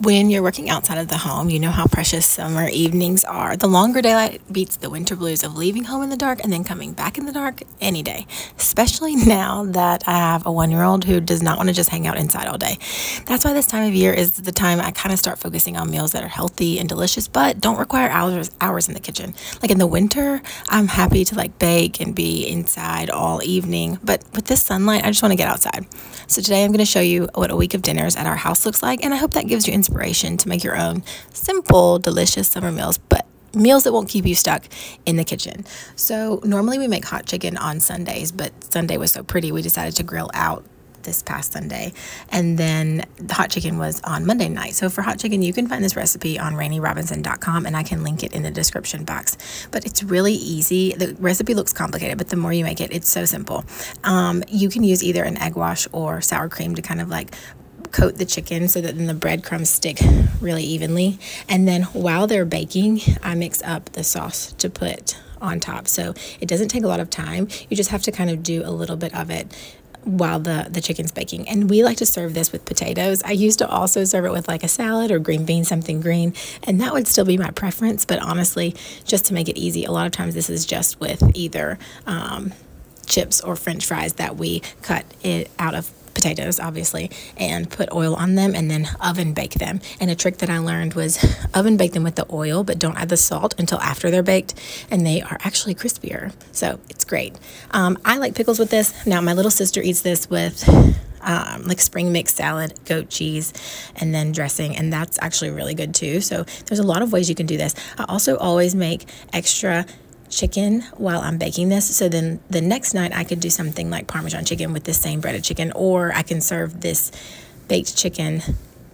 When you're working outside of the home, you know how precious summer evenings are. The longer daylight beats the winter blues of leaving home in the dark and then coming back in the dark any day, especially now that I have a 1-year-old who does not want to just hang out inside all day. That's why this time of year is the time I kind of start focusing on meals that are healthy and delicious, but don't require hours in the kitchen. Like in the winter, I'm happy to bake and be inside all evening, but with this sunlight, I just want to get outside. So today I'm going to show you what a week of dinners at our house looks like, and I hope that gives you inspiration to make your own simple, delicious summer meals, but meals that won't keep you stuck in the kitchen. So normally we make hot chicken on Sundays, but Sunday was so pretty we decided to grill out this past Sunday, and then the hot chicken was on Monday night. So for hot chicken, you can find this recipe on rainyrobinson.com, and I can link it in the description box. But it's really easy. The recipe looks complicated, but the more you make it, it's so simple. You can use either an egg wash or sour cream to kind of coat the chicken so that then the breadcrumbs stick really evenly. And then while they're baking, I mix up the sauce to put on top. So it doesn't take a lot of time. You just have to kind of do a little bit of it while the chicken's baking. And we like to serve this with potatoes. I used to also serve it with a salad or green beans, something green, and that would still be my preference. But honestly, just to make it easy, a lot of times this is just with either chips or French fries that we cut it out of potatoes, obviously, and put oil on them and then oven bake them. And a trick that I learned was oven bake them with the oil, but don't add the salt until after they're baked, and they are actually crispier. So it's great. I like pickles with this. Now my little sister eats this with spring mix salad, goat cheese, and then dressing, and that's actually really good too. So there's a lot of ways you can do this. I also always make extra chicken while I'm baking this, so then the next night I could do something like Parmesan chicken with this same breaded chicken, or I can serve this baked chicken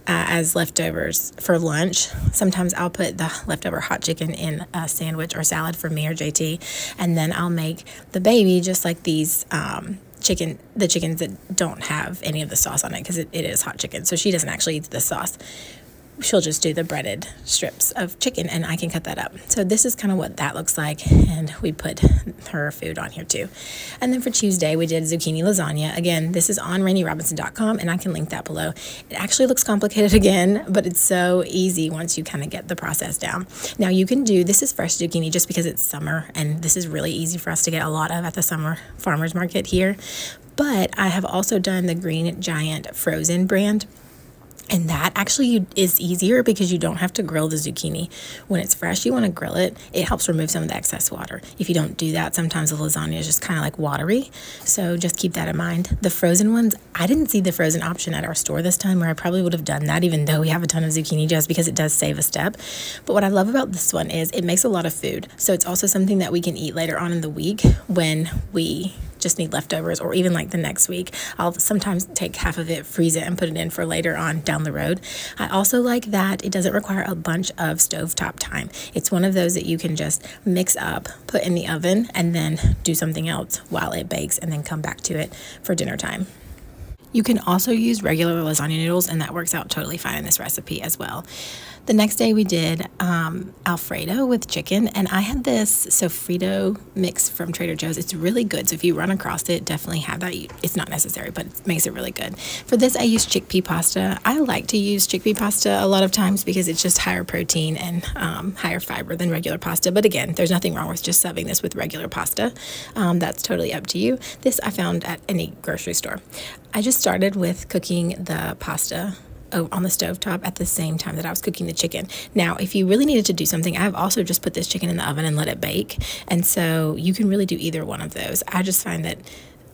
as leftovers for lunch. Sometimes I'll put the leftover hot chicken in a sandwich or salad for me or JT, and then I'll make the baby just like these chickens that don't have any of the sauce on it, because it is hot chicken, so she doesn't actually eat the sauce. She'll just do the breaded strips of chicken, and I can cut that up. So this is kind of what that looks like, and we put her food on here too. And then for Tuesday, we did zucchini lasagna. Again, this is on rainyrobinson.com, and I can link that below. It actually looks complicated again, but it's so easy once you kind of get the process down. Now you can do, this is fresh zucchini just because it's summer, and this is really easy for us to get a lot of at the summer farmers market here. But I have also done the Green Giant frozen brand, and that actually is easier because you don't have to grill the zucchini. When it's fresh, you want to grill it. It helps remove some of the excess water. If you don't do that, sometimes the lasagna is just kind of watery. So just keep that in mind. The frozen ones, I didn't see the frozen option at our store this time, where I probably would have done that even though we have a ton of zucchini, just because it does save a step. But what I love about this one is it makes a lot of food. So it's also something that we can eat later on in the week when we just need leftovers, or even the next week. I'll sometimes take half of it, freeze it, and put it in for later on down the road. I also like that it doesn't require a bunch of stovetop time. It's one of those that you can just mix up, put in the oven, and then do something else while it bakes, and then come back to it for dinner time. You can also use regular lasagna noodles, and that works out totally fine in this recipe as well. The next day we did Alfredo with chicken, and I had this sofrito mix from Trader Joe's. It's really good, so if you run across it, definitely have that. It's not necessary, but it makes it really good. For this, I used chickpea pasta. I like to use chickpea pasta a lot of times because it's just higher protein and higher fiber than regular pasta. But again, there's nothing wrong with just subbing this with regular pasta. That's totally up to you. This I found at any grocery store. I just started with cooking the pasta on the stovetop at the same time that I was cooking the chicken. Now, if you really needed to do something, I've also just put this chicken in the oven and let it bake. And so you can really do either one of those. I just find that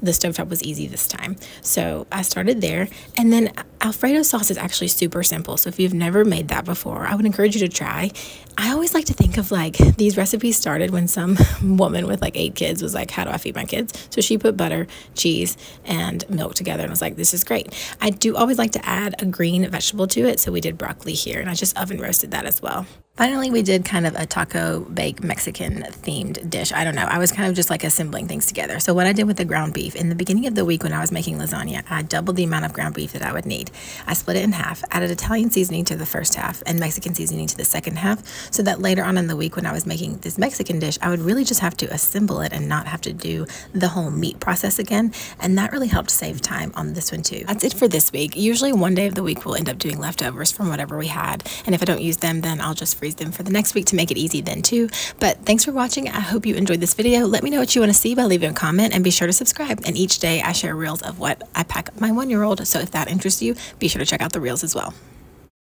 the stovetop was easy this time. So I started there. And then Alfredo sauce is actually super simple. So if you've never made that before, I would encourage you to try. I always like to think of these recipes started when some woman with 8 kids was like, how do I feed my kids? So she put butter, cheese, and milk together and was like, this is great. I do always like to add a green vegetable to it. So we did broccoli here, and I just oven roasted that as well. Finally, we did kind of a taco bake Mexican themed dish. I don't know. I was kind of just assembling things together. So what I did with the ground beef, in the beginning of the week when I was making lasagna, I doubled the amount of ground beef that I would need. I split it in half, added Italian seasoning to the first half and Mexican seasoning to the second half, so that later on in the week when I was making this Mexican dish, I would really just have to assemble it and not have to do the whole meat process again. And that really helped save time on this one too. That's it for this week. Usually one day of the week we'll end up doing leftovers from whatever we had. And if I don't use them, then I'll just freeze them for the next week to make it easy then too. But thanks for watching. I hope you enjoyed this video. Let me know what you want to see by leaving a comment, and be sure to subscribe. And each day I share reels of what I pack up my 1-year-old. So if that interests you, be sure to check out the reels as well.